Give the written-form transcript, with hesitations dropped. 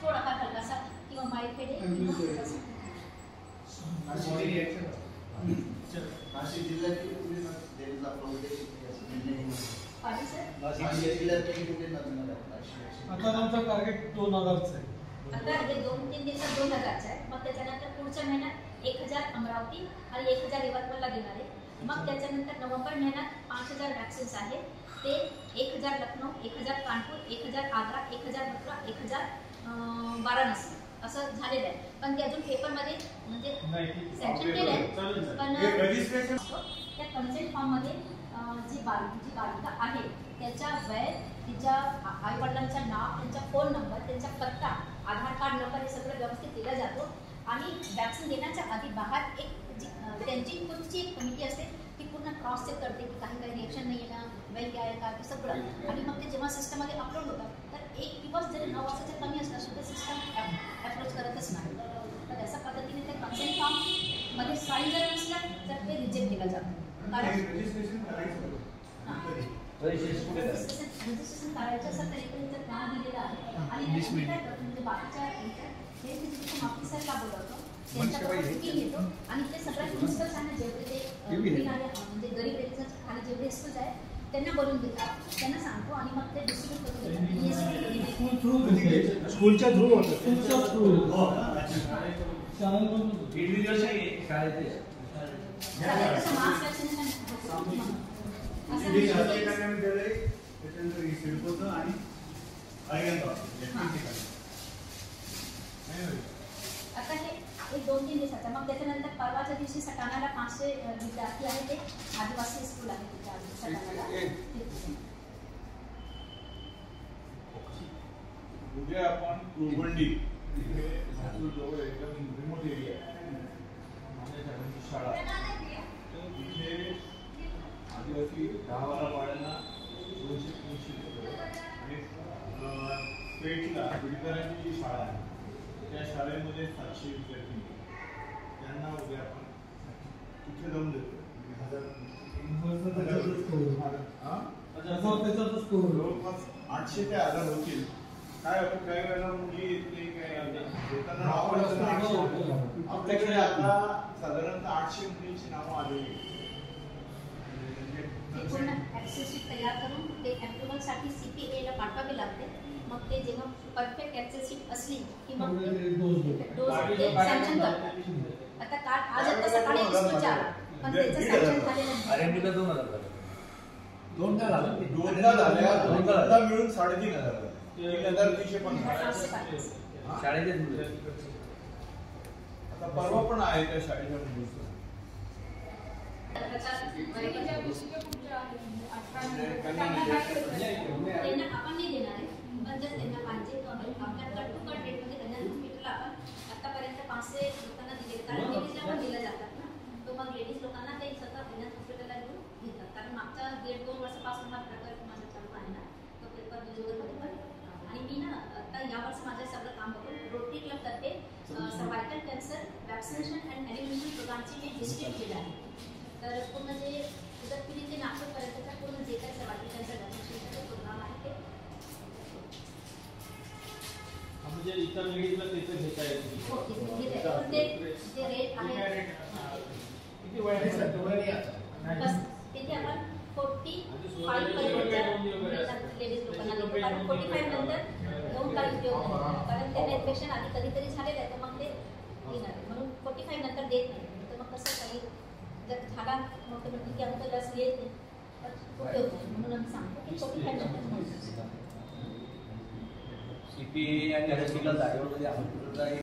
थोडाफार हलकासा किंवा माइल्ड पेड नाशिक जिल्ह्यात आता आमचा टार्गेट 2000चा आहे. आता हे 2-3 दिवसात 2000चा आहे. मग त्याच्यानंतर पुढच्या महिन्यात 1000 अमरावती आणि 1000 यवतमाळला देणार आहे. मग त्याच्यानंतर नोव्हेंबर महिन्यात 5000 वॅक्सिन्स आहेत. ते 1000 लखनौ, 1000 कानपूर, 1000 आग्रा, 1000 मथुरा, 1000 वाराणसी असं झालेलं आहे. पण ते अजून पेपरमध्ये म्हणजे सँक्शन केलं आहे. पण त्या कन्सेंट फॉर्ममध्ये जी बालिका आहे त्याच्या वय, तिच्या आईवडिलांचं नाव, त्यांचा फोन नंबर, त्यांचा पत्ता, आधार कार्ड नंबर हे सगळं व्यवस्थित दिलं जातो. आणि वॅक्सिन देण्याच्या आधी बाहेर एक त्यांची खुदची एक कमिटी असते, ती पूर्ण क्रॉस चेक करते की काही रिएक्शन नाही आहे ना, वैद्य आहे का, ते सगळं. आणि मग ते जेव्हा सिस्टममध्ये अपलोड होतात तर एक दिवस जरी 9 वाजताच्या कमी असला सुद्धा सिस्टम अप्रोच करतच नाही. तर अशा पद्धतीने ते कन्सेंट फॉर्ममध्ये साईन जर नसलं तर ते रिजेक्ट केलं जातं. कारण रजिस्ट्रेशन करायचं असं तरी जर नाव दिलेलं आहे आणि म्हणजे बाकीच्या हे तिथे ऑफिसरला बोलवतो, त्यांच्याकडून घेतो आणि ते सगळ्या प्रिन्सिपल्सांना जेवढे ते म्हणजे गरीब रेल्वेच्या खाली जेवढे स्कूल्स आहेत त्यांना बोलून देतात, त्यांना सांगतो आणि मग ते डिस्ट्रीब्यूट करून स्कूलच्या थ्रू होतं. मास वॅक्सिनेशन आता हे एक 2-3 दिवसाचा. मग त्याच्यानंतर परवाच्या दिवशी सटाणाला 500 विद्यार्थी आहेत, ते आदिवासी स्कूल आहे तिच्या सटाणाला. उद्या आपण कुरबंडी इथे जवळ एकदम रिमोट एरिया आहे, माझ्या शाळा, तर तिथे आदिवासी 10-12 पाड्यांना 200-300 आणि पेटला बिडकरांची जी शाळा आहे त्या शाळेमध्ये 700 विद्यार्थी, त्यांना उद्या आपण तिथे जाऊन देतो. जवळपास 800 ते 1000 होतील. काय आपण काही वेळेला मुली ते काय आपल्याकडे आता साधारणतः 800 मुलींची नावं आलेली. पूर्ण ॲक्सेस शीट तयार करून ते अप्रुव्हलसाठी CPA ला पाठवावे लागते. मग ते जेव्हा परफेक्ट ॲक्सेस शीट असली की मग डोस ते सँक्शन करतात. आता कार्ड आज आता सकाळी स्कूलच्या आला पण त्याचं सँक्शन झालेलं नाही. दोनदा मिळून 3500 3,350 शाळेचे आता परवा पण आहे त्या शाळेच्या मुलीचं. त्यांना आपण नाही देणार आहे, पण जर त्यांना पाहिजे तर आपल्या कट टू कट रेटमध्ये त्यांना हॉस्पिटलला आपण आतापर्यंत 500 लोकांना दिले, कारण लेडीजला पण दिल्या जातात ना. तो मग लेडीज लोकांना ते स्वतः त्यांना हॉस्पिटलला घेऊन घेतात. कारण मागच्या 1.5-2 वर्षापासून हा प्रकार माझा चालू आहे ना, तो पेपर जोगरमध्ये पण. आणि मी ना आता यावर्षी माझं सगळं काम बघून रोटरी क्लबतर्फे cervical cancer vaccination and elimination प्रोग्रामची मी डिस्ट्रीब्यूट केलं आहे. तर पूर्ण जे इगतपुरी ते नागपूरपर्यंतचा पूर्ण जे काही सर्वायकल कॅन्सर वॅक्सिनेशनचा प्रोग्राम आहे ते म्हणजे इतर लेडीजला त्याचं घेता येईल. हो, पण ते जे रेट आहे किती वय आहे बस तिथे आपण 45 पर्यंत लेडीज लोकांना देतो. कारण 45 नंतर घेऊन काही उपयोग नाही, कारण ते इन्फेक्शन आधी कधीतरी झालेलं आहे तर मग ते येणार आहे. म्हणून 45 नंतर देत नाही. तर मग कसं काही जर झाला मग म्हटलं की आमचं लस येत नाही तर उपयोग नाही. म्हणून आम्ही सांगतो की 45 नंतर CPA आणि